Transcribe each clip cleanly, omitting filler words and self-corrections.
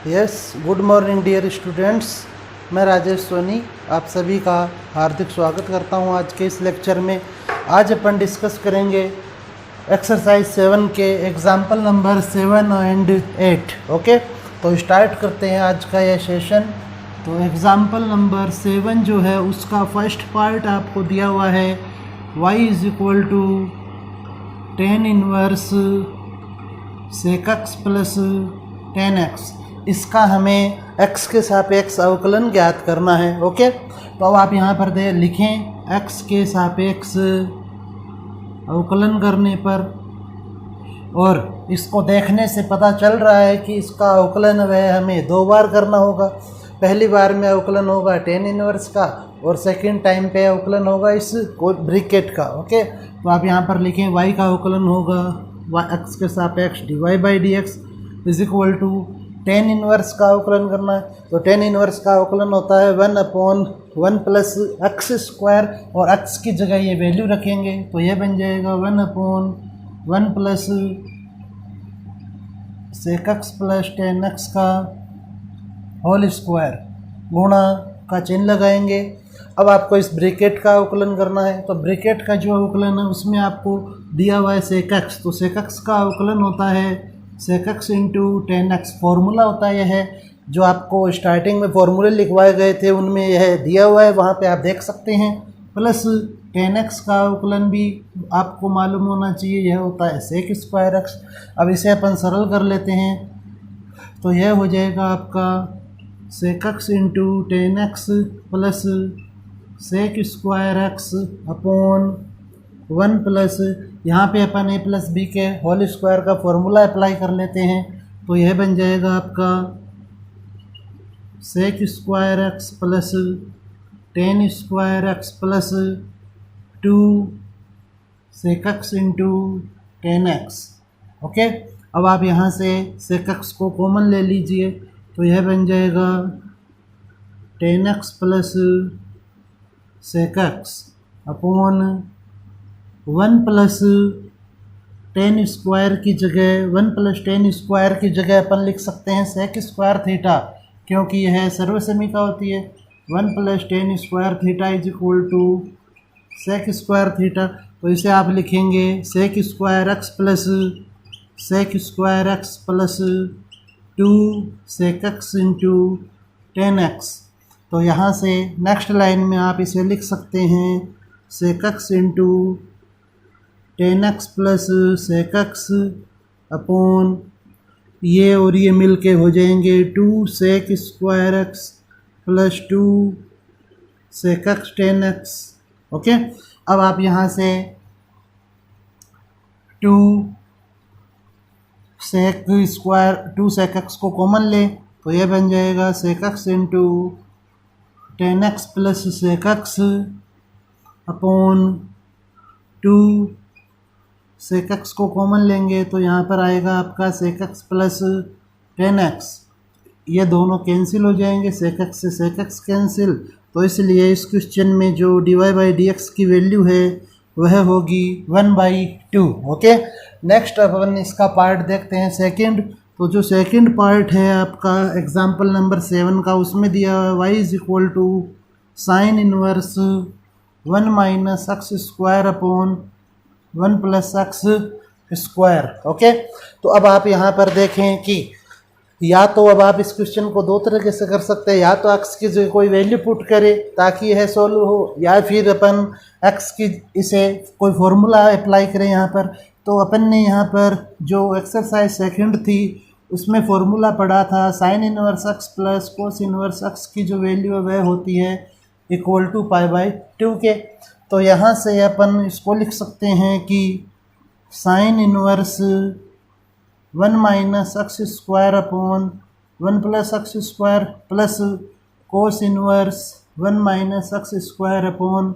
Yes, good morning dear students. मैं राजेश सोनी आप सभी का हार्दिक स्वागत करता हूं आज के इस लेक्चर में। आज अपन डिस्कस करेंगे एक्सरसाइज 7 के एग्जाम्पल नंबर 7 एंड 8। ओके, तो स्टार्ट करते हैं आज का यह सेशन। तो एग्जाम्पल नंबर 7 जो है उसका फर्स्ट पार्ट आपको दिया हुआ है y is equal to tan inverse sec x plus tan x। इसका हमें x के सापेक्ष अवकलन ज्ञात करना है। ओके, तो अब आप यहाँ पर लिखें x के सापेक्ष अवकलन करने पर, और इसको देखने से पता चल रहा है कि इसका अवकलन वह हमें दो बार करना होगा। पहली बार में अवकलन होगा tan इनवर्स का और सेकंड टाइम पे अवकलन होगा इस ब्रैकेट का। ओके, तो आप यहाँ पर लिखें y का अवकलन होगा x के सापेक्ष dy by D x is equal to tan inverse का अवकलन करना है। तो tan इनवर्स का अवकलन होता है 1/1 प्लस एक्स स्क्वायर, और x की जगह ये वैल्यू रखेंगे तो ये बन जाएगा 1/1 plus sec x plus tan x का होल स्क्वायर, गुणा का चिन्ह लगाएंगे। अब आपको इस ब्रैकेट का अवकलन करना है, तो ब्रैकेट का जो अवकलन है उसमें आपको दिया हुआ है sec x, तो sec x का अवकलन होता है sec x into tan x। Formula होता है यह, जो आपको स्टार्टिंग में फॉर्मूले लिखवाए गए थे उनमें यह दिया हुआ है, वहाँ पे आप देख सकते हैं। प्लस tan x का अवकलन भी आपको मालूम होना चाहिए, यह होता है sec स्क्वायर x। अब इसे अपन सरल कर लेते हैं, तो यह हो जाएगा आपका sec x into tan x plus sec square x upon 1 plus, यहाँ पे अपन a प्लस बी के होल स्क्वायर का फॉर्मूला अप्लाई कर लेते हैं, तो यह बन जाएगा आपका sec square x plus tan square x plus 2 sec x into tan x। Okay, अब आप यहाँ से sec x को कॉमन ले लीजिए, तो यह बन जाएगा tan x plus sec x upon 1 plus tan square की जगह 1 प्लस tan स्क्वायर की जगह अपन लिख सकते हैं sec स्क्वायर थीटा, क्योंकि यह सर्वसमीका होती है। 1 plus tan square theta is equal to sec square theta, तो इसे आप लिखेंगे sec square x plus sec square x plus 2 sec x into tan x। तो यहाँ से नेक्स्ट लाइन में आप इसे लिख सकते हैं sec x into tan x plus sec x upon ये और ये मिल के हो जाएंगे 2 sec square x plus 2 sec x tan x। Okay, अब आप यहाँ से 2 sec x को कॉमन लें, तो ये बन जाएगा sec x into tan x plus sec x upon 2 sec x को कॉमन लेंगे, तो यहाँ पर आएगा आपका sec x plus tan x। ये दोनों कैंसिल हो जाएंगे, sec x से sec x कैंसिल, तो इसलिए इस क्वेश्चन में जो dy बाई डी एक्स की वैल्यू है वह होगी 1/2। ओके, नेक्स्ट अब अपन इसका पार्ट देखते हैं सेकंड। तो जो सेकंड पार्ट है आपका एग्जाम्पल नंबर 7 का, उसमें दिया हुआ है y is equal to sine inverse 1 minus x square upon 1 plus x square. Okay, तो अब आप यहाँ पर देखें कि या तो अब आप इस क्वेश्चन को दो तरीके से कर सकते हैं, या तो x की जो कोई वैल्यू पुट करें ताकि यह सोल्व हो, या फिर अपन x की इसे कोई फॉर्मूला अप्लाई करें यहाँ पर। तो अपन ने यहाँ पर जो एक्सरसाइज सेकंड थी उसमें फॉर्मूला पढ़ा था sine inverse x plus cos inverse x की जो वैल्यू है वह होती है इक्वल टू π/2 के। तो यहाँ से अपन इसको लिख सकते हैं कि sign inverse 1 minus x square upon 1 plus x square plus cos inverse 1 minus x square upon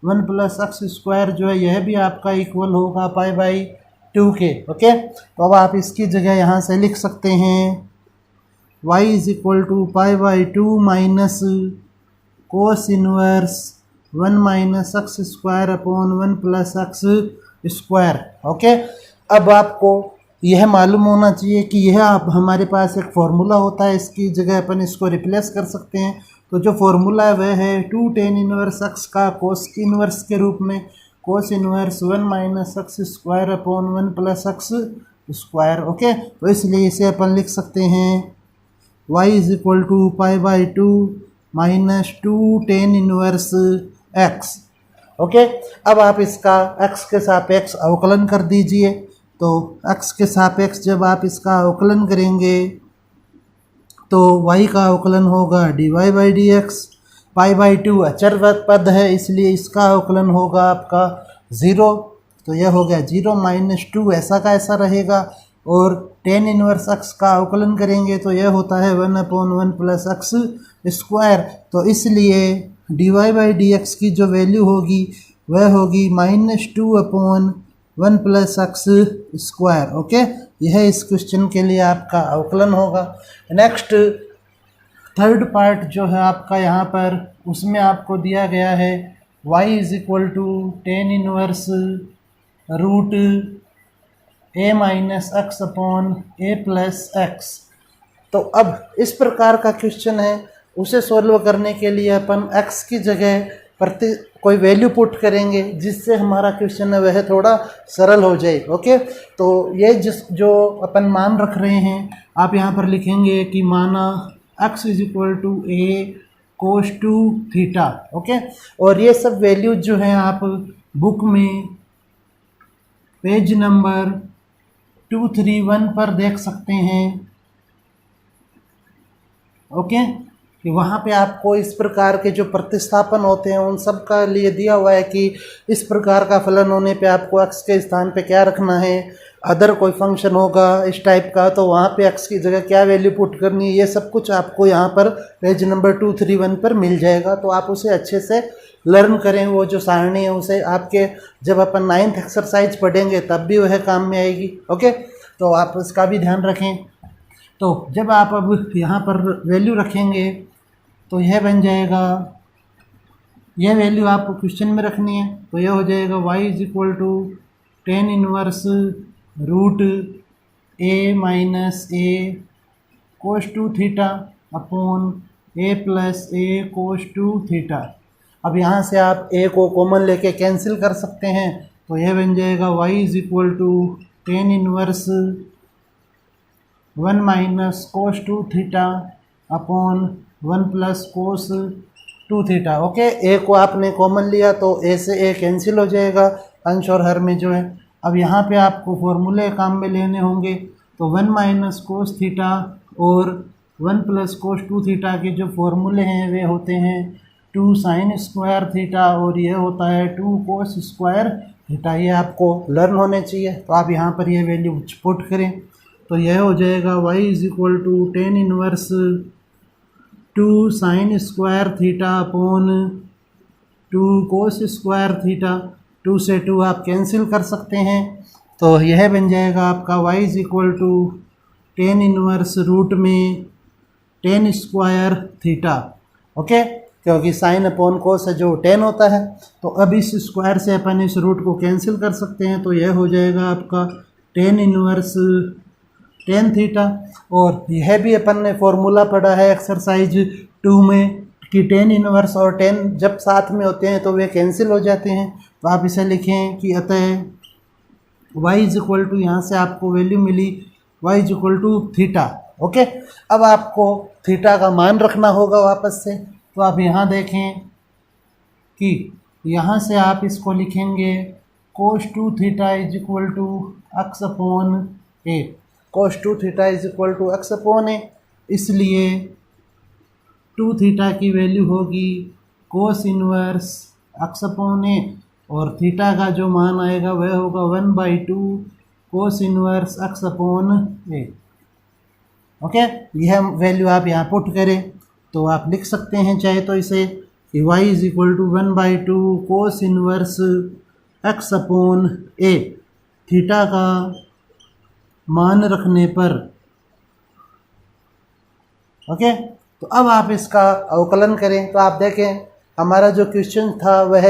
1 plus x square जो है यह भी आपका इक्वल होगा π/2 के। ओके, तो अब आप इसकी जगह यहाँ से लिख सकते हैं y is equal to π/2 minus cos inverse 1 minus x square upon 1 plus x square. Okay, अब आपको यह मालूम होना चाहिए कि यह आप हमारे पास एक फार्मूला होता है, इसकी जगह अपन इसको रिप्लेस कर सकते हैं। तो जो फार्मूला है वह है 2 tan इनवर्स x का कोस इनवर्स के रूप में cos inverse 1 minus x square upon 1 plus x square. Okay, तो इसलिए इसे अपन लिख सकते हैं y is equal to π/2 minus 2 tan inverse x। Okay, अब आप इसका x के सापेक्ष अवकलन कर दीजिए। तो x के सापेक्ष जब आप इसका अवकलन करेंगे तो y का अवकलन होगा dy/dx। π/2 अचर पद है इसलिए इसका अवकलन होगा आपका 0। तो यह हो गया 0 माइनस 2 ऐसा का ऐसा रहेगा। और tan इनवर्स x का अवकलन करेंगे तो यह होता है 1/1 प्लस एक्स स्क्वायर। तो इसलिए dy/dx की जो वैल्यू होगी वह होगी -2/1 प्लस एक्स स्क्वायर। ओके, यह इस क्वेश्चन के लिए आपका अवकलन होगा। नेक्स्ट थर्ड पार्ट जो है आपका यहाँ पर, उसमें आपको दिया गया है y is equal to tan inverse root a minus x upon a plus x. तो अब इस प्रकार का क्वेश्चन है, उसे सोल्व करने के लिए अपन x की जगह कोई वैल्यू पुट करेंगे जिससे हमारा क्वेश्चन है वह थोड़ा सरल हो जाए। ओके, तो ये जो अपन मान रख रहे हैं आप यहाँ पर लिखेंगे कि माना x is equal to a cos 2 theta. Okay, और ये सब वैल्यू जो है आप बुक में पेज नंबर 231 पर देख सकते हैं। ओके, कि वहाँ पे आपको इस प्रकार के जो प्रतिस्थापन होते हैं उन सब का लिए दिया हुआ है कि इस प्रकार का फलन होने पे आपको x के स्थान पे क्या रखना है। अदर कोई फंक्शन होगा इस टाइप का तो वहाँ पे x की जगह क्या वैल्यू पुट करनी है, ये सब कुछ आपको यहाँ पर पेज नंबर 231 पर मिल जाएगा। तो आप उसे अच्छे से लर्न करें, वो जो सारणी है उसे आपके जब अपन 9th एक्सरसाइज पढ़ेंगे तब भी वह काम में आएगी। ओके, तो आप उसका भी ध्यान रखें। तो जब आप अब यहाँ पर वैल्यू रखेंगे तो यह बन जाएगा, यह वैल्यू आपको क्वेश्चन में रखनी है। तो यह हो जाएगा y is equal to tan inverse root a minus a cos 2 theta upon a plus a cos 2 theta. अब यहाँ से आप a को कॉमन लेके कैंसिल कर सकते हैं। तो यह बन जाएगा y is equal to tan inverse 1 minus cos 2 theta upon 1 plus cos 2 theta. Okay, A को आपने कॉमन लिया तो ए से ए कैंसिल हो जाएगा अंश और हर में जो है। अब यहाँ पे आपको फॉर्मूले काम में लेने होंगे। तो 1 माइनस कोस थीटा और 1 प्लस कोस 2 थीटा के जो फॉर्मूले हैं वे होते हैं 2 साइन स्क्वायर थीटा और ये होता है 2 कोस स्क्वायर थीटा। ये आपको लर्न होने चाहिए। तो आप यहाँ पर ये वैल्यू पुट करें तो यह हो जाएगा y is equal to tan inverse 2 sine square theta upon 2 cos square theta. 2 से 2 आप कैंसिल कर सकते हैं। तो यह बन जाएगा आपका y is equal to tan inverse root में tan स्क्वायर थीटा। ओके, क्योंकि साइन अपॉन कोस है जो tan होता है। तो अब इस स्क्वायर से अपन इस रूट को कैंसिल कर सकते हैं। तो यह हो जाएगा आपका tan इनवर्स tan थीटा। और यह भी अपन ने फॉर्मूला पढ़ा है एक्सरसाइज 2 में कि tan इनवर्स और tan जब साथ में होते हैं तो वे कैंसिल हो जाते हैं। तो आप इसे लिखें कि अतः y इज इक्वल टू, यहाँ से आपको वैल्यू मिली y is equal to theta. Okay, अब आपको थीटा का मान रखना होगा वापस से। तो आप यहाँ देखें कि यहाँ से आप इसको लिखेंगे cos 2 theta is equal to X upon A. Cos 2 theta is equal to X upon A, इसलिए 2 थीटा की वैल्यू होगी cos inverse x upon A और थीटा का जो मान आएगा वह होगा 1/2 cos inverse x upon A. Okay, यह वैल्यू आप यहाँ पुट करें तो आप लिख सकते हैं चाहे तो इसे कि y is equal to 1/2 cos inverse x upon a. Theta का मान रखने पर। ओके, तो अब आप इसका अवकलन करें तो आप देखें हमारा जो क्वेश्चन था वह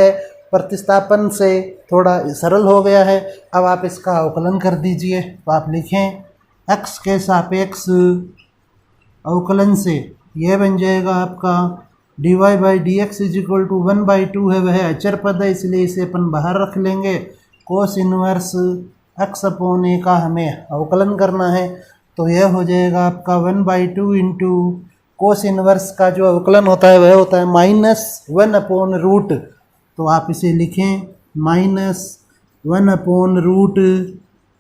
प्रतिस्थापन से थोड़ा सरल हो गया है। अब आप इसका अवकलन कर दीजिए। तो आप लिखें x के सापेक्ष अवकलन से यह बन जाएगा आपका dy by D x is equal to 1/2 है, वह अचर पद है इसलिए इसे अपन बाहर रख लेंगे। कोस इनवर्स x अपॉन a का हमें अवकलन करना है, तो यह हो जाएगा आपका 1/2 इंटू कोस इनवर्स का जो अवकलन होता है वह होता है -1 अपॉन रूट। तो आप इसे लिखें -1 अपॉन रूट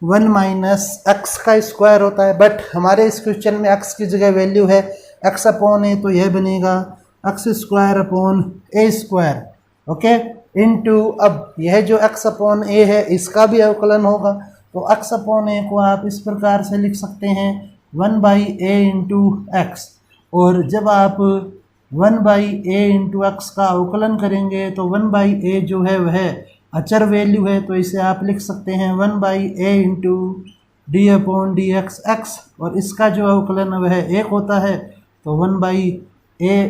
1 माइनस एक्स का स्क्वायर होता है, बट हमारे इस क्वेश्चन में x की जगह वैल्यू है x अपॉन ए, तो यह बनेगा x square upon A square, okay, into अब यह जो x अपॉन ए है इसका भी अवकलन होगा, तो x अपॉन ए को आप इस प्रकार से लिख सकते हैं 1/a इंटू एक्स। और जब आप 1/a इंटू एक्स का अवकलन करेंगे तो 1/a जो है वह अचर वैल्यू है, तो इसे आप लिख सकते हैं 1/a into D upon d x x, और इसका जो अवकलन वह 1 होता है, तो 1/a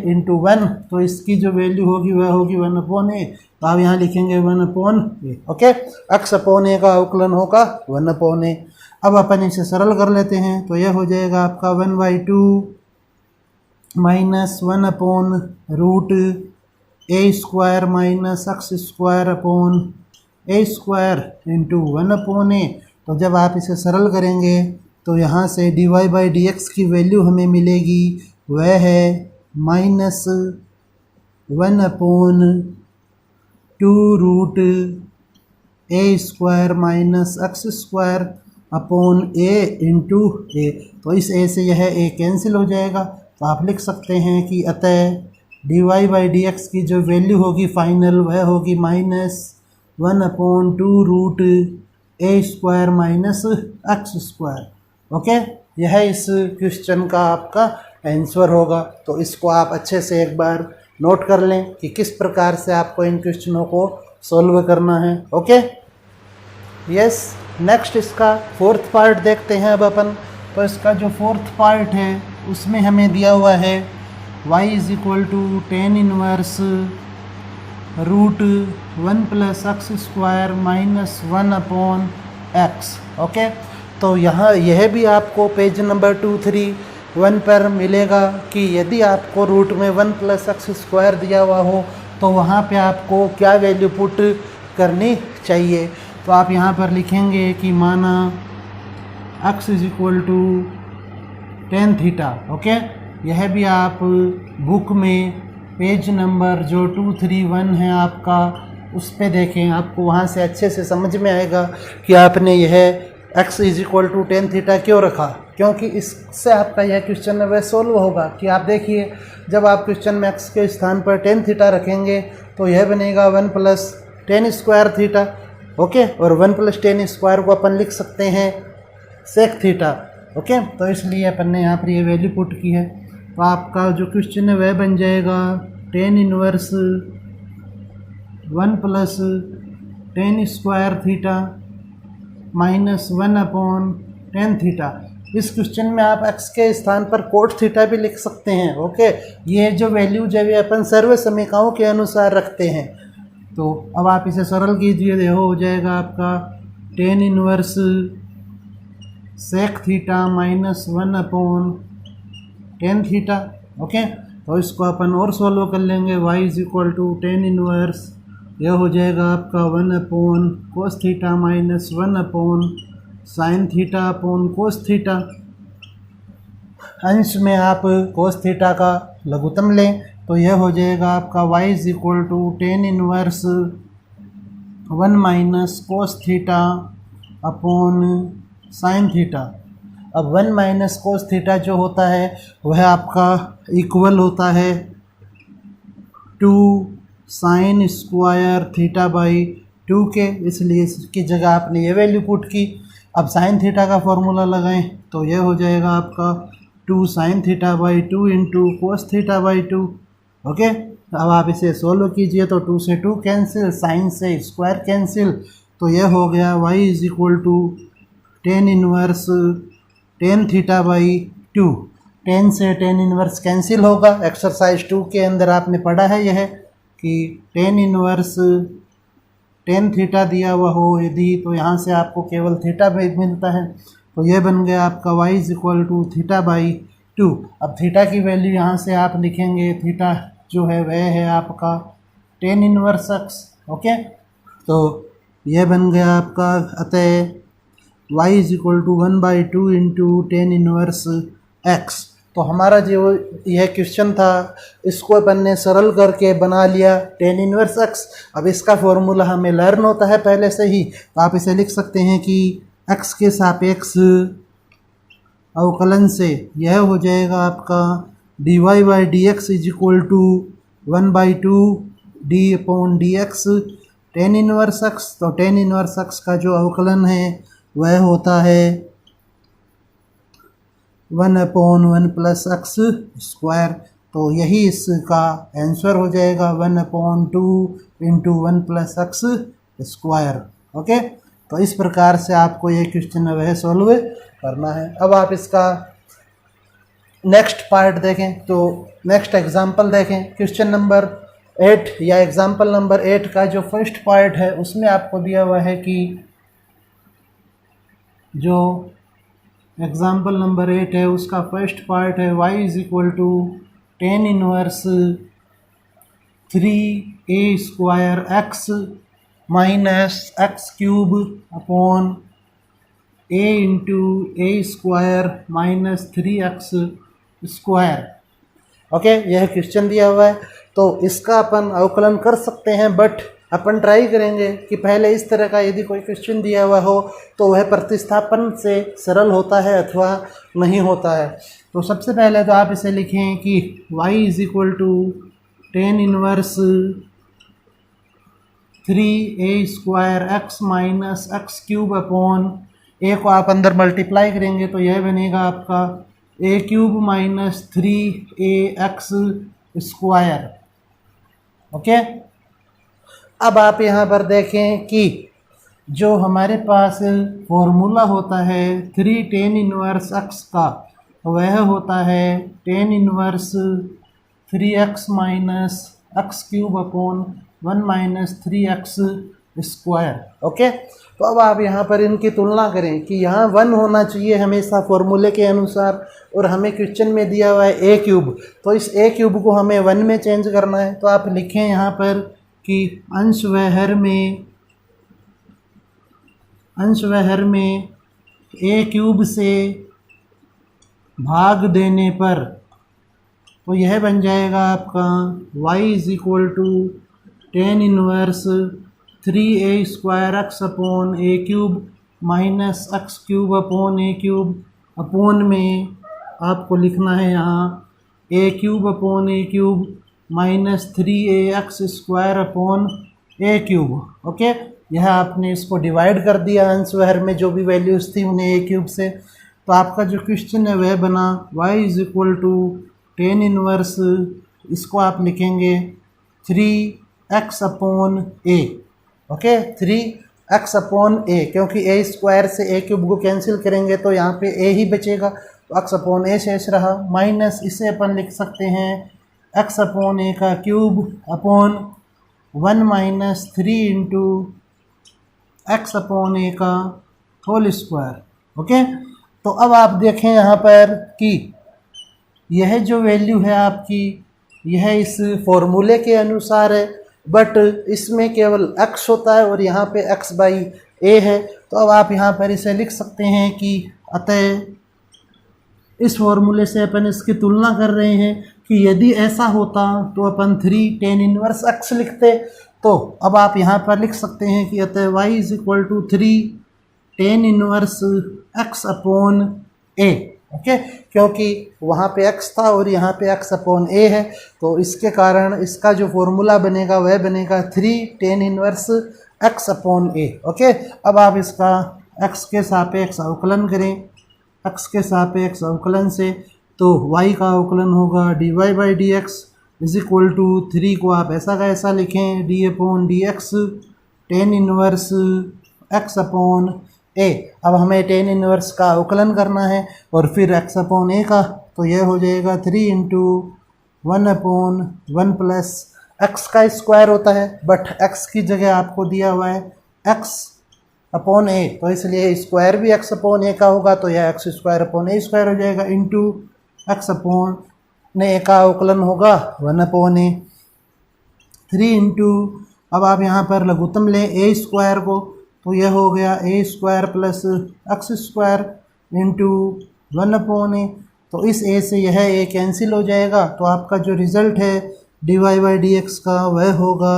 इंटू 1, तो इसकी जो वैल्यू होगी वह होगी 1 अपॉन ए, तो आप यहाँ लिखेंगे 1 upon A, okay. x upon ए का अवकलन होगा 1 अपॉन ए। अब अपन इसे सरल कर लेते हैं, तो यह हो जाएगा आपका 1/2 minus 1 upon root a square minus x square upon a square into 1 upon A. तो जब आप इसे सरल करेंगे तो यहाँ से dy बाई डी एक्स की वैल्यू हमें मिलेगी, वह है -1 upon 2 root a square minus x square upon a into A. तो इस a से यह a कैंसिल हो जाएगा, तो आप लिख सकते हैं कि अतः dy बाई डी एक्स की जो वैल्यू होगी फाइनल वह होगी -1 upon 2 root a square minus x square, okay. यह इस क्वेश्चन का आपका आंसर होगा। तो इसको आप अच्छे से एक बार नोट कर लें कि किस प्रकार से आपको इन क्वेश्चनों को सॉल्व करना है, ओके। यस, नेक्स्ट इसका फोर्थ पार्ट देखते हैं अब अपन। तो इसका जो फोर्थ पार्ट है उसमें हमें दिया हुआ है y is equal to tan inverse root 1 plus x square minus 1 upon x, okay. तो यहाँ यह भी आपको पेज नंबर 231 पर मिलेगा कि यदि आपको रूट में 1 प्लस एक्स स्क्वायर दिया हुआ हो तो वहाँ पे आपको क्या वैल्यू पुट करनी चाहिए। तो आप यहाँ पर लिखेंगे कि माना x is equal to tan theta, okay. यह भी आप बुक में पेज नंबर जो 231 है आपका उस पे देखें, आपको वहाँ से अच्छे से समझ में आएगा कि आपने यह x is equal to tan theta क्यों रखा, क्योंकि इससे आपका यह क्वेश्चन वह सोल्व होगा। कि आप देखिए जब आप क्वेश्चन में x के स्थान पर टेन थीटा रखेंगे तो यह बनेगा 1 plus ten square theta, okay. और 1 प्लस टेन स्क्वायर को अपन लिख सकते हैं सेक थीटा, ओके। तो इसलिए अपन ने यहाँ पर ये वैल्यू पुट की है। तो आपका जो क्वेश्चन है वह बन जाएगा ten inverse 1 plus ten square theta minus 1 upon tan theta. इस क्वेश्चन में आप x के स्थान पर कोट थीटा भी लिख सकते हैं, ओके। ये जो वैल्यू जब अपन सर्व समीकरणों के अनुसार रखते हैं। तो अब आप इसे सरल कीजिए, देखो हो जाएगा आपका tan inverse sec theta minus 1 upon tan theta, okay. तो इसको अपन और सोल्व कर लेंगे, y is equal to tan inverse, यह हो जाएगा आपका 1 upon cos theta minus 1 upon sine theta upon cos theta. अंश में आप कोस थीटा का लघुत्तम लें तो यह हो जाएगा आपका y is equal to tan inverse 1 minus cos theta upon sine theta. अब 1 माइनस कोस थीटा जो होता है वह आपका इक्वल होता है 2 साइन स्क्वायर थीटा बाई 2 के, इसलिए इसकी जगह आपने ये वैल्यू पुट की। अब साइन थीटा का फॉर्मूला लगाएं तो यह हो जाएगा आपका 2 sine theta by 2 into cos theta by 2, okay. अब आप इसे सोल्व कीजिए तो 2 से 2 कैंसिल, साइन से स्क्वायर कैंसिल, तो यह हो गया y is equal to tan inverse tan theta by 2। Tan से टेन इनवर्स कैंसिल होगा। एक्सरसाइज 2 के अंदर आपने पढ़ा है यह कि टेन इनवर्स टेन थीटा दिया हुआ हो यदि, तो यहाँ से आपको केवल थीटा मिलता है। तो ये बन गया आपका y is equal to theta by 2। अब थीटा की वैल्यू यहाँ से आप लिखेंगे, थीटा जो है वह है आपका टेन इनवर्स x। ओके, तो यह बन गया आपका, अतः y is equal to 1/2 into tan inverse x। तो हमारा जो यह क्वेश्चन था इसको अपन ने सरल करके बना लिया टेन इनवर्स x। अब इसका फॉर्मूला हमें लर्न होता है पहले से ही, तो आप इसे लिख सकते हैं कि x के सापेक्ष अवकलन से यह हो जाएगा आपका dy by D x is equal to 1/2 d/dx tan inverse x। तो टेन इनवर्स x का जो अवकलन है वह होता है 1/1 प्लस एक्स स्क्वायर। तो यही इसका आंसर हो जाएगा 1/2 into 1 plus x square. Okay, तो इस प्रकार से आपको ये क्वेश्चन वह सॉल्व करना है। अब आप इसका नेक्स्ट पार्ट देखें, तो नेक्स्ट एग्जांपल देखें। क्वेश्चन नंबर 8 या एग्जांपल नंबर 8 का जो फर्स्ट पार्ट है उसमें आपको दिया हुआ है कि जो एग्जाम्पल नंबर 8 है उसका फर्स्ट पार्ट है y is equal to tan inverse 3a square x minus x cube upon a into a square minus 3x square. Okay, यह क्वेश्चन दिया हुआ है, तो इसका अपन अवकलन कर सकते हैं, बट अपन ट्राई करेंगे कि पहले इस तरह का यदि कोई क्वेश्चन दिया हुआ हो तो वह प्रतिस्थापन से सरल होता है अथवा नहीं होता है। तो सबसे पहले तो आप इसे लिखें कि y is equal to tan inverse 3a square x minus x cube upon a को आप अंदर मल्टीप्लाई करेंगे तो यह बनेगा आपका a cube minus 3ax square. Okay, अब आप यहाँ पर देखें कि जो हमारे पास फॉर्मूला होता है 3 टेन इनवर्स x का, वह होता है tan inverse 3x minus x cube upon 1 minus 3x square. Okay, तो अब आप यहाँ पर इनकी तुलना करें कि यहाँ 1 होना चाहिए हमेशा फॉर्मूले के अनुसार, और हमें क्वेश्चन में दिया हुआ है a क्यूब, तो इस a क्यूब को हमें 1 में चेंज करना है। तो आप लिखें यहाँ पर कि अंश व हर में a क्यूब से भाग देने पर, तो यह बन जाएगा आपका y is equal to tan inverse 3a square x upon a cube minus x cube upon a cube, upon में आपको लिखना है यहाँ a cube upon a cube minus 3ax square upon a cube. Okay, यह आपने इसको divide कर दिया अंश व हर में जो भी वैल्यूज़ थी उन्हें a क्यूब से। तो आपका जो क्वेश्चन है वह बना y is equal to tan inverse, इसको आप लिखेंगे 3x upon a। Okay, 3x upon a, क्योंकि a स्क्वायर से a क्यूब को कैंसिल करेंगे तो यहाँ पे a ही बचेगा, तो x अपॉन a शेष रहा, माइनस इसे अपन लिख सकते हैं x अपॉन a का cube upon 1 minus 3 into x upon a का होल स्क्वायर। ओके, तो अब आप देखें यहाँ पर कि यह जो वैल्यू है आपकी, यह इस फॉर्मूले के अनुसार है, बट इसमें केवल x होता है और यहाँ पे x बाई a है। तो अब आप यहाँ पर इसे लिख सकते हैं कि अतः इस फॉर्मूले से अपन इसकी तुलना कर रहे हैं कि यदि ऐसा होता तो अपन 3 टेन इनवर्स x लिखते। तो अब आप यहाँ पर लिख सकते हैं कि अतः y is equal to 3 tan inverse x upon a। Okay, क्योंकि वहाँ पे x था और यहाँ पे x अपॉन a है, तो इसके कारण इसका जो फॉर्मूला बनेगा वह बनेगा 3 tan inverse x upon a। Okay, अब आप इसका x के सापेक्ष अवकलन करें, x के सापेक्ष अवकलन से तो y का अवकलन होगा dy by D x is equal to 3 को आप ऐसा का ऐसा लिखें d upon d x tan inverse x upon a। अब हमें टेन इनवर्स का अवकलन करना है और फिर x अपॉन a का, तो यह हो जाएगा 3 इंटू 1 अपॉन 1 प्लस एक्स का स्क्वायर होता है, बट एक्स की जगह आपको दिया हुआ है एक्स अपॉन ए, तो इसलिए स्क्वायर भी एक्स अपॉन ए का होगा, तो यह x square upon A square हो जाएगा इंटू एक्स अपॉन ए का अवकलन होगा 1 अपॉन ए 3 इंटू, अब आप यहाँ पर लघुत्तम लें ए स्क्वायर को, तो यह हो गया A square plus x square into 1 upon A, तो इस ए से यह ए कैंसिल हो जाएगा, तो आपका जो रिज़ल्ट है D Y by D X का वह होगा,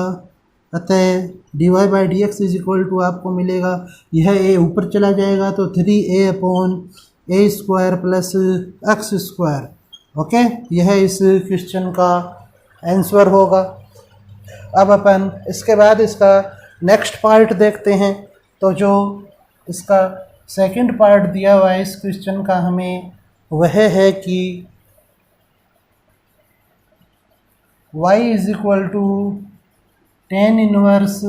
अतः D Y by D x is equal to आपको मिलेगा, यह ए ऊपर चला जाएगा तो 3a upon A square plus x square. Okay, यह इस क्वेश्चन का आंसर होगा। अब अपन इसके बाद इसका नेक्स्ट पार्ट देखते हैं, तो जो इसका सेकंड पार्ट दिया हुआ है इस क्वेश्चन का हमें, वह है कि y is equal to tan inverse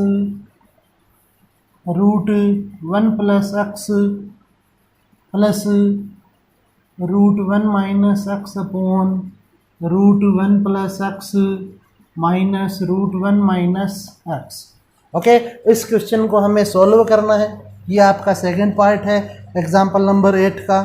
root 1 plus x plus root 1 minus x upon root 1 plus x minus root 1 minus x. Okay, इस क्वेश्चन को हमें सॉल्व करना है। ये आपका सेकंड पार्ट है एग्जाम्पल नंबर 8 का,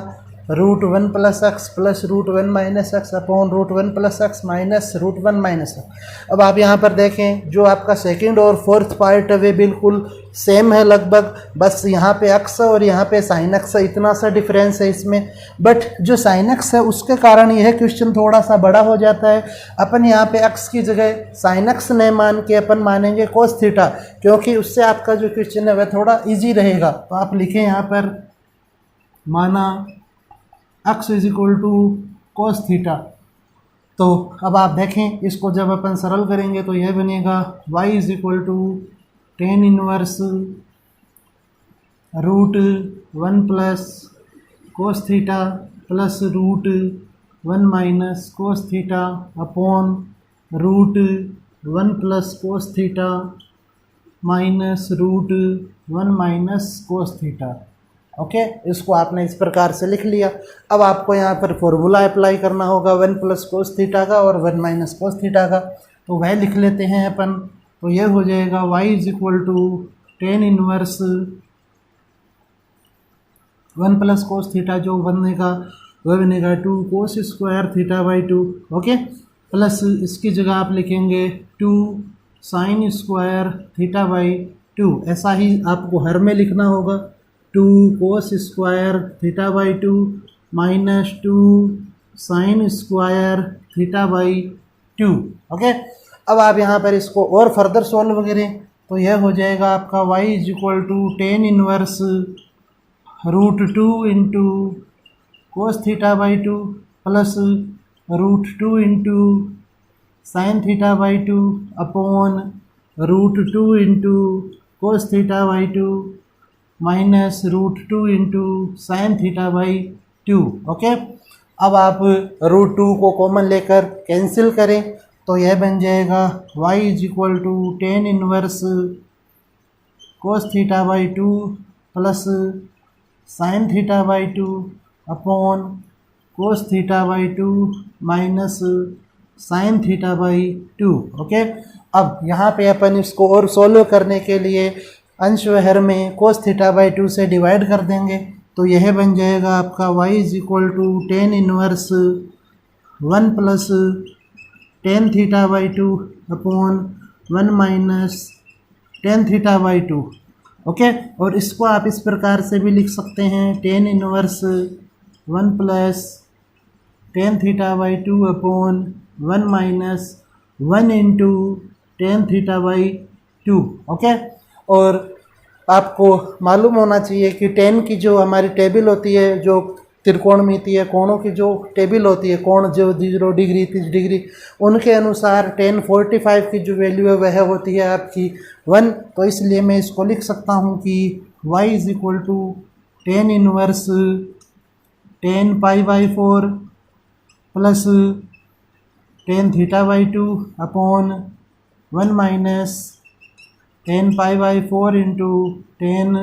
root 1 plus x plus root 1 minus x upon root 1 plus x minus root 1 minus x. अब आप यहाँ पर देखें, जो आपका सेकंड और फोर्थ पार्ट है वे बिल्कुल सेम है लगभग, बस यहाँ पे एक्स और यहाँ पे साइन एक्स है, इतना सा डिफरेंस है इसमें। बट जो साइन एक्स है उसके कारण यह क्वेश्चन थोड़ा सा बड़ा हो जाता है। अपन यहाँ पे एक्स की जगह साइन एक्स नहीं मान के अपन मानेंगे कोस थीटा, क्योंकि उससे आपका जो क्वेश्चन है वह थोड़ा ईजी रहेगा। तो आप लिखें यहाँ पर, माना x is equal to cos theta. तो अब आप देखें, इसको जब अपन सरल करेंगे तो यह बनेगा y is equal to tan inverse root 1 plus cos theta plus root 1 minus cos theta upon root 1 plus cos theta minus root 1 minus cos theta. Okay, इसको आपने इस प्रकार से लिख लिया। अब आपको यहाँ पर फॉर्मूला अप्लाई करना होगा 1 प्लस कोस थीटा का और 1 माइनस कोस थीटा का, तो वह लिख लेते हैं अपन। तो यह हो जाएगा y is equal to tan inverse 1 plus cos theta, जो बनेगा वह बनेगा 2 cos square theta by 2। Okay, plus इसकी जगह आप लिखेंगे 2 साइन स्क्वायर थीटा बाई 2। ऐसा ही आपको हर में लिखना होगा, 2 cos square theta by 2 minus 2 sine square theta by 2। Okay, अब आप यहाँ पर इसको और फर्दर सॉल्व करें तो यह हो जाएगा आपका y is equal to tan inverse root 2 into cos theta by 2 plus root 2 into sine theta by 2 upon root 2 into cos theta by 2 minus root 2 into sine theta by 2। Okay, अब आप root 2 को common लेकर cancel करें तो यह बन जाएगा y is equal to tan inverse cos theta by 2 plus sine theta by 2 upon cos theta by 2 minus sine theta by 2। Okay, अब यहाँ पे अपन इसको और सोल्व करने के लिए अंश व हर में कोस थीटा बाई 2 से डिवाइड कर देंगे, तो यह बन जाएगा आपका y is equal to tan inverse 1 plus tan theta by 2 upon 1 minus tan theta by 2। Okay, और इसको आप इस प्रकार से भी लिख सकते हैं, tan inverse 1 plus tan theta by 2 upon 1 minus 1 into tan theta by 2। Okay, और आपको मालूम होना चाहिए कि tan की जो हमारी टेबल होती है, जो त्रिकोणमिति है, कोणों की जो टेबल होती है, कोण जो 0 डिग्री 30 डिग्री, उनके अनुसार tan 45 की जो वैल्यू है वह होती है आपकी 1। तो इसलिए मैं इसको लिख सकता हूँ कि y is equal to tan inverse tan pi by 4 plus tan theta by 2 upon 1 minus tan pi by 4 into tan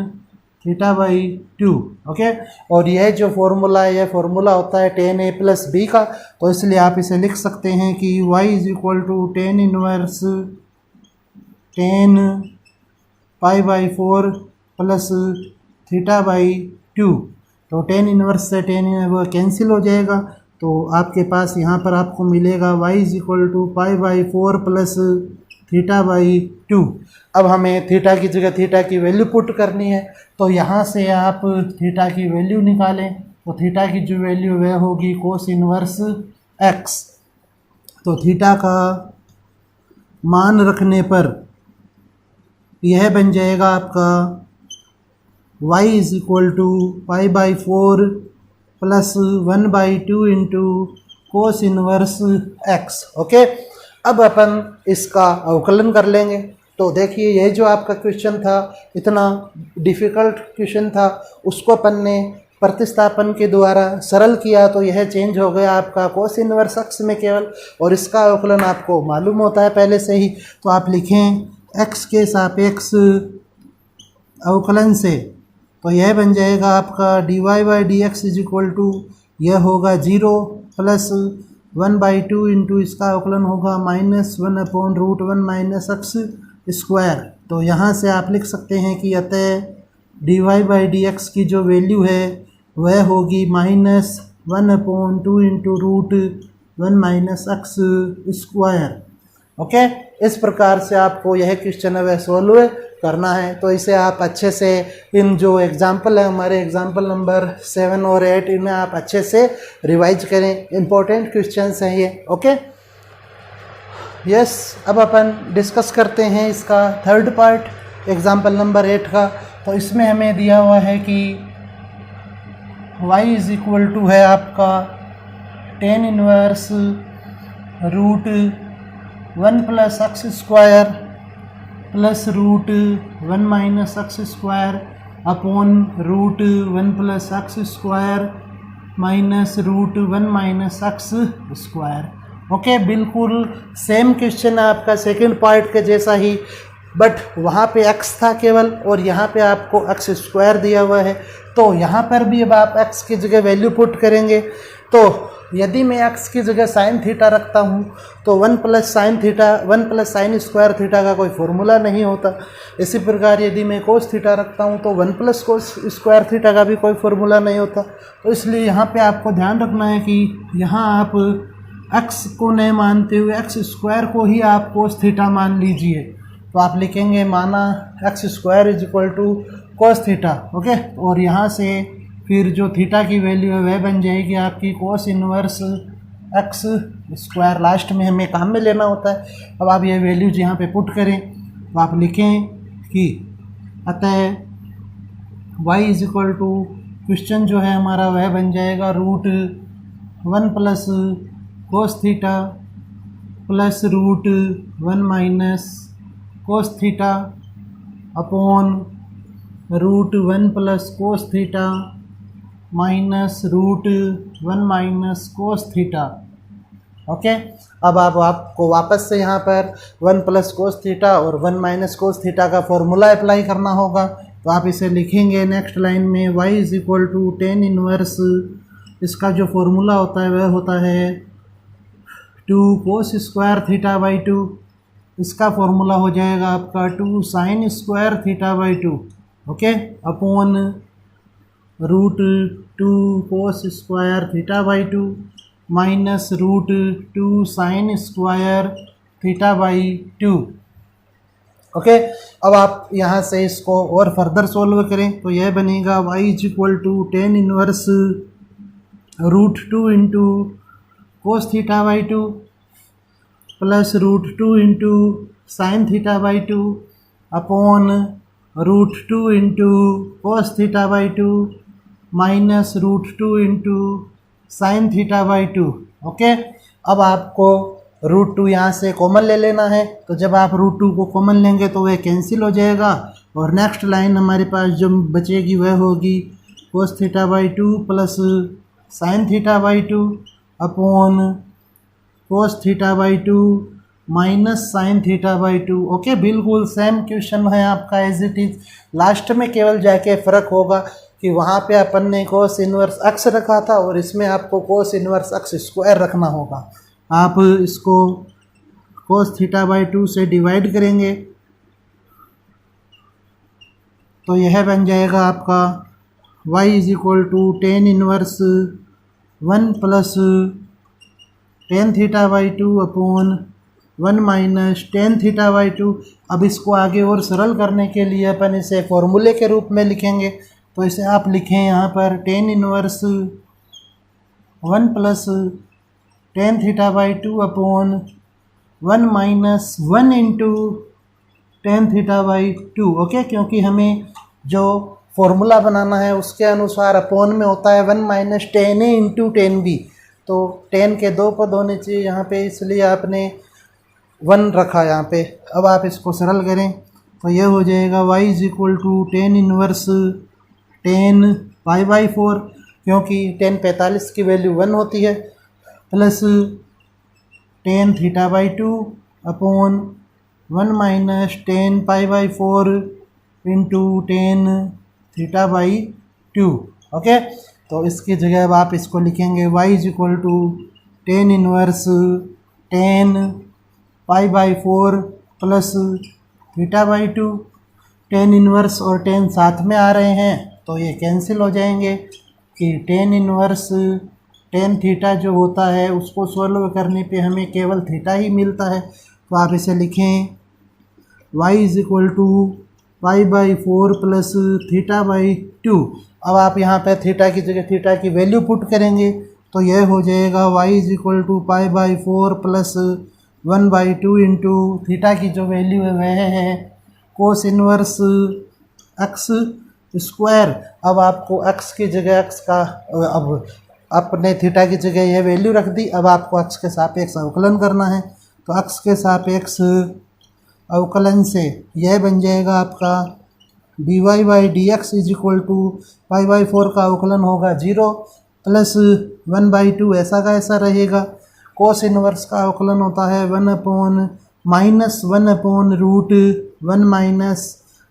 theta by 2। Okay, और यह जो फॉर्मूला है यह फॉर्मूला होता है tan a प्लस बी का, तो इसलिए आप इसे लिख सकते हैं कि y is equal to tan inverse tan pi by 4 plus theta by 2। तो tan इनवर्स से tan वो कैंसिल हो जाएगा, तो आपके पास यहाँ पर आपको मिलेगा y is equal to pi by 4 plus theta by 2। अब हमें थीटा की जगह थीटा की वैल्यू पुट करनी है, तो यहाँ से आप थीटा की वैल्यू निकालें, तो थीटा की जो वैल्यू वह होगी कोस इनवर्स x। तो थीटा का मान रखने पर यह बन जाएगा आपका y is equal to pi by 4 plus 1/2 into cos inverse x। Okay, अब अपन इसका अवकलन कर लेंगे। तो देखिए यह जो आपका क्वेश्चन था इतना डिफ़िकल्ट क्वेश्चन था, उसको अपन ने प्रतिस्थापन के द्वारा सरल किया, तो यह चेंज हो गया आपका कोस इनवर्स x में केवल, और इसका अवकलन आपको मालूम होता है पहले से ही। तो आप लिखें x के सापेक्ष अवकलन से, तो यह बन जाएगा आपका dy by D x is equal to यह होगा 0 प्लस 1/2 इंटू इसका अवकलन होगा -1/√1 माइनस एक्स स्क्वायर। तो यहाँ से आप लिख सकते हैं कि अतः dy बाई डी एक्स की जो वैल्यू है वह होगी -1/2 into √1 minus x square. Okay, इस प्रकार से आपको यह क्वेश्चन है वह सॉल्व करना है। तो इसे आप अच्छे से इन जो एग्जाम्पल है हमारे एग्जाम्पल नंबर 7 और 8 इन्हें आप अच्छे से रिवाइज करें, इम्पोर्टेंट क्वेश्चंस हैं ये। ओके यस, अब अपन डिस्कस करते हैं इसका थर्ड पार्ट एग्जाम्पल नंबर 8 का। तो इसमें हमें दिया हुआ है कि y इज इक्वल टू है आपका tan inverse √1 plus x square plus √1 minus x square upon √1 plus x square minus √1 minus x square. Okay, बिल्कुल सेम क्वेश्चन है आपका सेकंड पार्ट के जैसा ही, बट वहाँ पे x था केवल और यहाँ पे आपको एक्स स्क्वायर दिया हुआ है। तो यहाँ पर भी अब आप x की जगह वैल्यू पुट करेंगे। तो यदि मैं x की जगह साइन थीटा रखता हूँ तो 1 plus sine theta 1 plus sine square theta का कोई फॉर्मूला नहीं होता। इसी प्रकार यदि मैं कोस थीटा रखता हूँ तो 1 प्लस कोस स्क्वायर थीटा का भी कोई फॉर्मूला नहीं होता। तो इसलिए यहाँ पे आपको ध्यान रखना है कि यहाँ आप x को नहीं मानते हुए एक्स स्क्वायर को ही आप कोस थीटा मान लीजिए। तो आप लिखेंगे माना x square is equal to cos theta. Okay, और यहाँ से फिर जो थीटा की वैल्यू है वह बन जाएगी आपकी कोस इनवर्स एक्स स्क्वायर। लास्ट में हमें काम में लेना होता है। अब आप ये वैल्यूज यहाँ पे पुट करें, तो आप लिखें कि अतः y is equal to question जो है हमारा वह बन जाएगा √1 plus cos theta plus √1 minus cos theta upon √1 plus cos theta minus √1 minus cos theta. Okay, अब आपको वापस से यहाँ पर 1 प्लस कोस थीटा और 1 माइनस कोस थीटा का फॉर्मूला अप्लाई करना होगा। तो आप इसे लिखेंगे नेक्स्ट लाइन में y is equal to tan inverse, इसका जो फॉर्मूला होता है वह होता है 2 कोस स्क्वायर थीटा बाई 2। इसका फॉर्मूला हो जाएगा आपका 2 sine square theta by 2। Okay, upon √2 cos square theta by 2 minus √2 sine square theta by 2। Okay, अब आप यहाँ से इसको और फर्दर सोल्व करें तो यह बनेगा y is equal to tan inverse √2 into cos theta by 2 plus √2 into sine theta by 2 upon √2 into cos theta by 2 minus √2 into sine theta by 2। Okay, अब आपको √2 यहाँ से कॉमन ले लेना है। तो जब आप √2 को कॉमन लेंगे तो वह कैंसिल हो जाएगा और नेक्स्ट लाइन हमारे पास जो बचेगी वह होगी कोस theta by 2 plus sine theta by 2 upon cos theta by 2 minus sine theta by two. Okay, बिल्कुल सेम क्वेश्चन है आपका एज इट इज। लास्ट में केवल जाके फ़र्क होगा कि वहाँ पे अपन ने कोस इनवर्स एक्स रखा था और इसमें आपको कोस इनवर्स एक्स स्क्वायर रखना होगा। आप इसको कोस थीटा बाई टू से डिवाइड करेंगे तो यह बन जाएगा आपका y is equal to tan inverse 1 plus tan theta by two upon 1 minus tan theta by two. अब इसको आगे और सरल करने के लिए अपन इसे फॉर्मूले के रूप में लिखेंगे। तो इसे आप लिखें यहाँ पर ten inverse 1 plus tan theta by two upon 1 minus 1 into tan theta by two. Okay, क्योंकि हमें जो फॉर्मूला बनाना है उसके अनुसार अपॉन में होता है 1 माइनस टेन ए इंटू टेन बी। तो टेन के दो पद होने चाहिए यहाँ पे, इसलिए आपने 1 रखा यहाँ पे। अब आप इसको सरल करें तो यह हो जाएगा y is equal to tan inverse tan pi by 4, क्योंकि टेन 45 की वैल्यू 1 होती है, plus tan theta by two upon 1 minus tan pi by 4 into tan theta by two. Okay, तो इसकी जगह अब आप इसको लिखेंगे y is equal to tan inverse tan pi by 4 plus theta by two. Tan inverse और tan साथ में आ रहे हैं तो ये कैंसिल हो जाएंगे कि टेन इनवर्स टेन थीटा जो होता है उसको सॉल्व करने पे हमें केवल थीटा ही मिलता है। तो आप इसे लिखें y is equal to pi by 4 plus theta by two. अब आप यहाँ पे थीटा की जगह थीटा की वैल्यू पुट करेंगे तो यह हो जाएगा y is equal to pi by 4 plus 1 by two into theta की जो वैल्यू है वह है कोस इनवर्स एक्स स्क्वायर। अब आपको x की जगह x का, अब आपने थीटा की जगह यह वैल्यू रख दी, अब आपको x के सापेक्ष अवकलन करना है। तो x के सापेक्ष अवकलन से यह बन जाएगा आपका dy by D x is equal to pi by 4 का अवकलन होगा 0 प्लस 1 बाई टू, ऐसा का ऐसा रहेगा। कोस इनवर्स का अवकलन होता है 1 upon minus 1 upon root 1 minus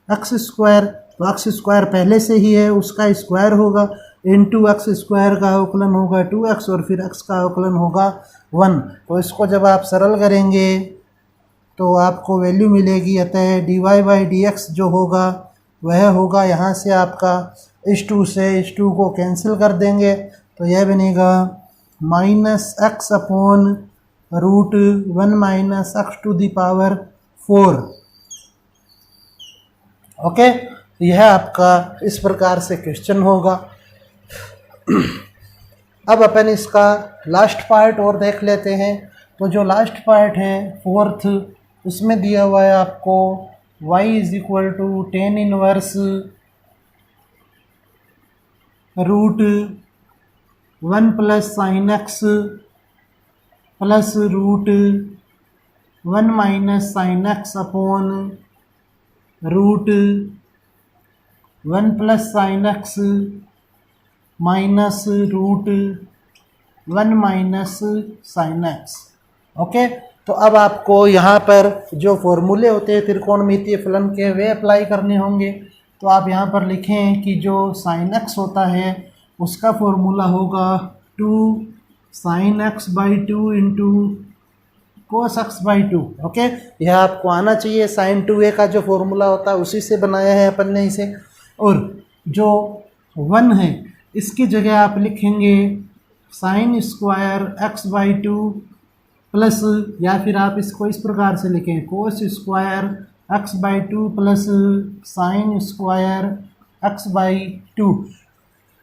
x square. तो एक्स स्क्वायर पहले से ही है, उसका स्क्वायर होगा, इंटू एक्स स्क्वायर का अवकलन होगा 2x और फिर x का अवकलन होगा 1। तो इसको जब आप सरल करेंगे तो आपको वैल्यू मिलेगी, अतः dy बाई डी एक्स जो होगा वह होगा, यहाँ से आपका इस 2 से इस 2 को कैंसिल कर देंगे तो यह बनेगा minus x upon root 1 minus x to the power 4। Okay, यह आपका इस प्रकार से क्वेश्चन होगा। अब अपन इसका लास्ट पार्ट और देख लेते हैं। तो जो लास्ट पार्ट है फोर्थ, उसमें दिया हुआ है आपको y is equal to tan inverse root 1 plus sine x plus root 1 minus sine x upon root 1 plus sine x minus root 1 minus sine x. Okay, तो अब आपको यहाँ पर जो फॉर्मूले होते हैं त्रिकोणमितीय फलन के वे अप्लाई करने होंगे। तो आप यहाँ पर लिखें कि जो साइन एक्स होता है उसका फॉर्मूला होगा 2 sine x by 2 into cos x by 2। Okay, यह आपको आना चाहिए। साइन 2a का जो फॉर्मूला होता है उसी से बनाया है अपन ने इसे। और जो 1 है इसकी जगह आप लिखेंगे sign square x by 2 plus, या फिर आप इसको इस प्रकार से लिखें कोस square x by 2 plus sine square x by 2।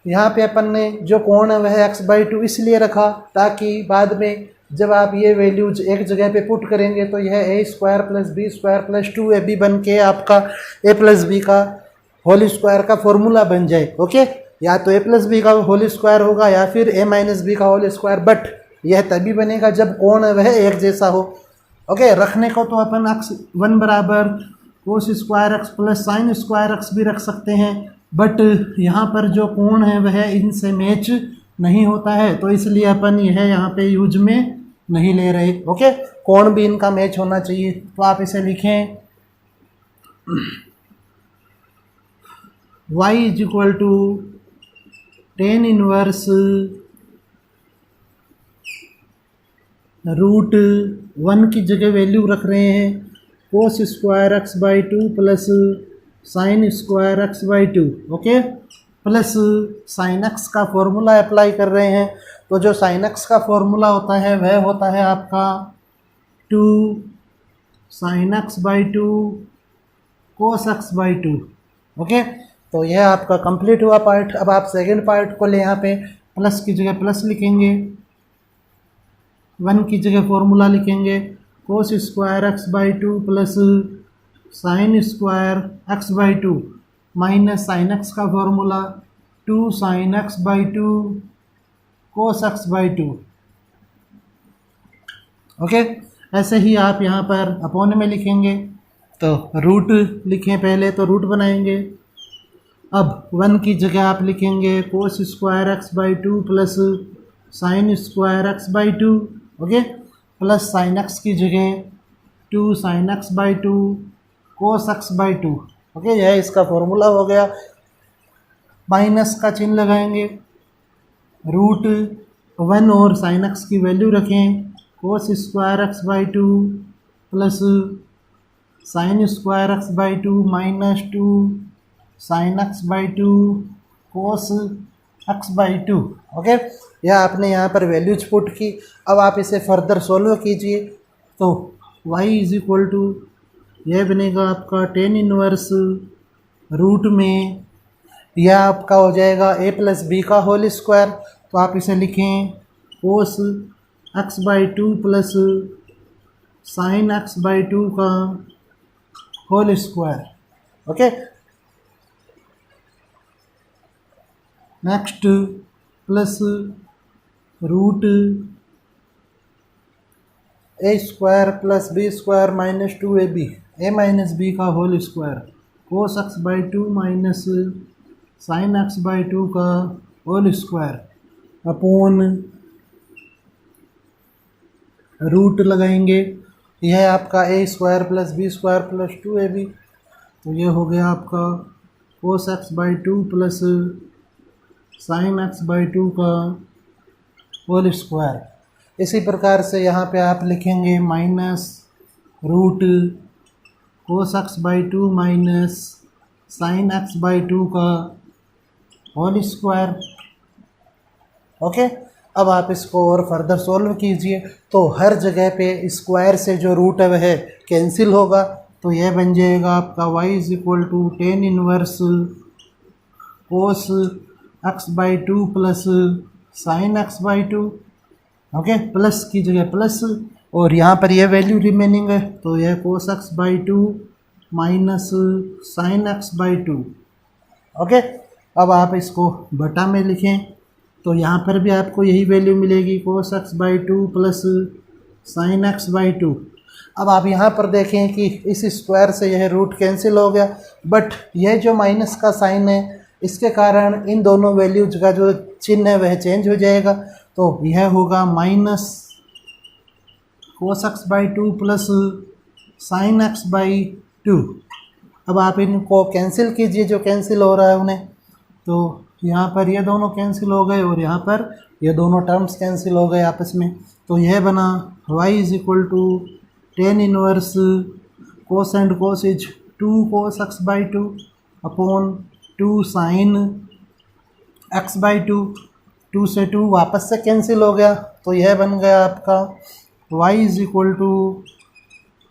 यहाँ पे अपन ने जो कोण है वह एक्स बाई 2 इसलिए रखा ताकि बाद में जब आप ये वैल्यूज एक जगह पे पुट करेंगे तो यह A square plus B square plus 2ab बन के आपका ए प्लस बी का होल स्क्वायर का फॉर्मूला बन जाए। ओके, या तो ए प्लस बी का होल स्क्वायर होगा या फिर ए माइनस बी का होल स्क्वायर, बट यह तभी बनेगा जब कोण वह एक जैसा हो। ओके, रखने को तो अपन x1 बराबर कोस square x plus sine square x भी रख सकते हैं, बट यहाँ पर जो कोण है वह इनसे मैच नहीं होता है, तो इसलिए अपन यह यहाँ पे यूज में नहीं ले रहे। ओके, कोण भी इनका मैच होना चाहिए। तो आप इसे लिखें y is equal to tan inverse root 1 की जगह वैल्यू रख रहे हैं cos square x by 2 plus sine square x by 2। Okay, plus sine x का फॉर्मूला अप्लाई कर रहे हैं। तो जो साइन एक्स का फॉर्मूला होता है वह होता है आपका 2 sine x by 2 cos x by 2। Okay, तो यह आपका कंप्लीट हुआ पार्ट। अब आप सेकेंड पार्ट को ले यहाँ पे प्लस की जगह प्लस लिखेंगे, 1 की जगह फॉर्मूला लिखेंगे cos square x by 2 plus sine square x by 2 minus sine x का formula 2 sine x by 2 cos x by 2। Okay, ऐसे ही आप यहाँ पर अपोन में लिखेंगे। तो रूट लिखें पहले, तो रूट बनाएंगे। अब 1 की जगह आप लिखेंगे cos square x by 2 plus sine square x by 2। Okay, plus sine x की जगह 2 sine x by 2 cos x by 2। Okay, यह इसका फॉर्मूला हो गया। माइनस का चिन्ह लगाएंगे, रूट 1 और साइन एक्स की वैल्यू रखें कोस square x by 2 plus sine square x by 2 minus 2 sine x by 2 cos x by 2। Okay, यह आपने यहाँ पर वैल्यूज पुट की। अब आप इसे फर्दर सोल्व कीजिए। तो y इज इक्वल टू यह बनेगा आपका टेन इनवर्स रूट में, यह आपका हो जाएगा a प्लस बी का होल स्क्वायर। तो आप इसे लिखें cos x by 2 plus sine x by 2 का whole square. Okay, next plus root A square plus B square minus 2ab A minus B का whole square cos x by 2 minus sine x by 2 का whole square upon root लगाएंगे। यह आपका A square plus B square plus 2ab, तो यह हो गया आपका cos x by 2 plus sine x by 2 का होल स्क्वायर। इसी प्रकार से यहाँ पे आप लिखेंगे minus root cos x by 2 minus sine x by 2 का होल स्क्वायर। ओके, अब आप इसको और फर्दर सॉल्व कीजिए। तो हर जगह पे स्क्वायर से जो रूट है वह कैंसिल होगा। तो यह बन जाएगा आपका y is equal to tan inverse cos x by 2 plus sine x by 2। Okay, plus की जगह प्लस और यहाँ पर यह वैल्यू रिमेनिंग है, तो यह cos x by 2 minus sine x by 2। Okay, अब आप इसको बटा में लिखें। तो यहाँ पर भी आपको यही वैल्यू मिलेगी cos x by 2 plus sine x by 2। अब आप यहाँ पर देखें कि इस स्क्वायर से यह रूट कैंसिल हो गया, बट यह जो माइनस का साइन है इसके कारण इन दोनों वैल्यूज का जो चिन्ह है वह चेंज हो जाएगा। तो यह होगा minus cos x by 2 plus sine x by 2। अब आप इनको कैंसिल कीजिए, जो कैंसिल हो रहा है उन्हें। तो यहाँ पर ये दोनों कैंसिल हो गए और यहाँ पर ये दोनों टर्म्स कैंसिल हो गए आपस में। तो यह बना y is equal to tan inverse cos and cos is 2 cos x by 2 upon 2 sine x by 2। 2 से 2 वापस से कैंसिल हो गया, तो यह बन गया आपका y is equal to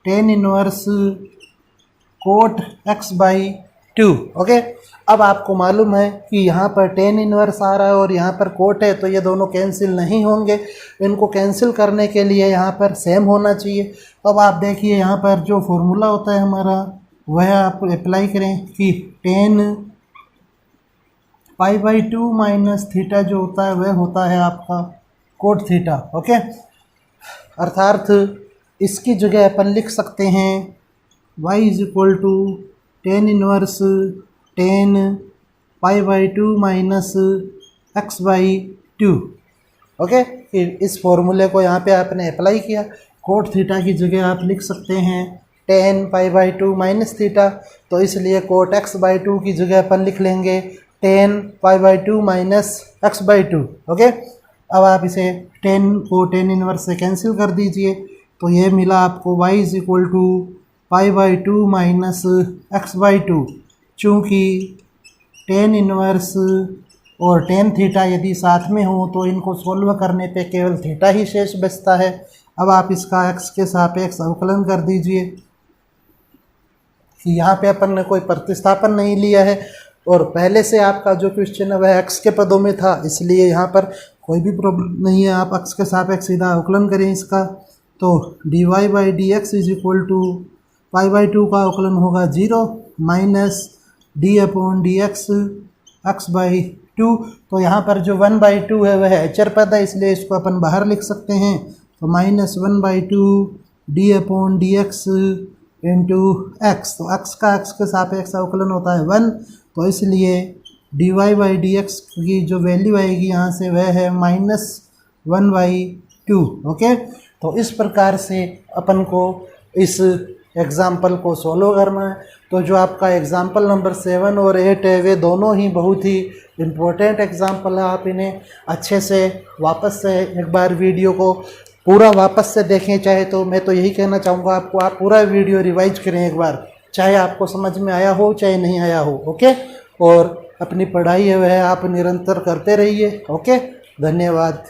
tan inverse cot x by 2। Okay, अब आपको मालूम है कि यहाँ पर टेन इनवर्स आ रहा है और यहाँ पर कोट है, तो ये दोनों कैंसिल नहीं होंगे। इनको कैंसिल करने के लिए यहाँ पर सेम होना चाहिए। अब आप देखिए यहाँ पर जो फॉर्मूला होता है हमारा वह आप अप्लाई करें कि ten pi by 2 minus theta जो होता है वह होता है आपका कोट थीटा। ओके, अर्थात इसकी जगह अपन लिख सकते हैं y is equal to tan inverse tan pi by 2 minus x by 2। Okay, फिर इस फॉर्मूले को यहाँ पे आपने अप्लाई किया। कोट थीटा की जगह आप लिख सकते हैं ten pi by two minus theta, तो इसलिए कोट एक्स बाई टू की जगह अपन लिख लेंगे ten pi by two minus x by two. Okay, अब आप इसे टेन को टेन इनवर्स से कैंसिल कर दीजिए, तो ये मिला आपको y is equal to pi by two minus x by two. चूँकि टेन इनवर्स और टेन थीटा यदि साथ में हो तो इनको सोल्व करने पे केवल थीटा ही शेष बचता है। अब आप इसका x के सापेक्ष अवकलन कर दीजिए कि यहाँ पे अपन ने कोई प्रतिस्थापन नहीं लिया है और पहले से आपका जो क्वेश्चन है वह x के पदों में था, इसलिए यहाँ पर कोई भी प्रॉब्लम नहीं है। आप x के सापेक्ष सीधा अवकलन करें इसका, तो dy by D x is equal to pi by two का अवकलन होगा 0 minus d upon d x by two. तो यहाँ पर जो 1/2 है वह अचर पद है, इसलिए इसको अपन बाहर लिख सकते हैं। तो minus 1/2 d upon d x into x, तो एक्स का एक्स के सापेक्ष अवकलन होता है 1, तो इसलिए d Y by D x की जो वैल्यू आएगी यहाँ से वह है -1/2। ओके, तो इस प्रकार से अपन को इस एग्ज़ाम्पल को सॉल्व करना है। तो जो आपका एग्ज़ाम्पल नंबर 7 और 8 है वे दोनों ही बहुत ही इम्पोर्टेंट एग्ज़ाम्पल है। आप इन्हें अच्छे से वापस से एक बार वीडियो को पूरा वापस से देखें, चाहे तो मैं तो यही कहना चाहूँगा आपको, आप पूरा वीडियो रिवाइज करें एक बार, चाहे आपको समझ में आया हो चाहे नहीं आया हो। ओके, और अपनी पढ़ाई है वह आप निरंतर करते रहिए। ओके, धन्यवाद।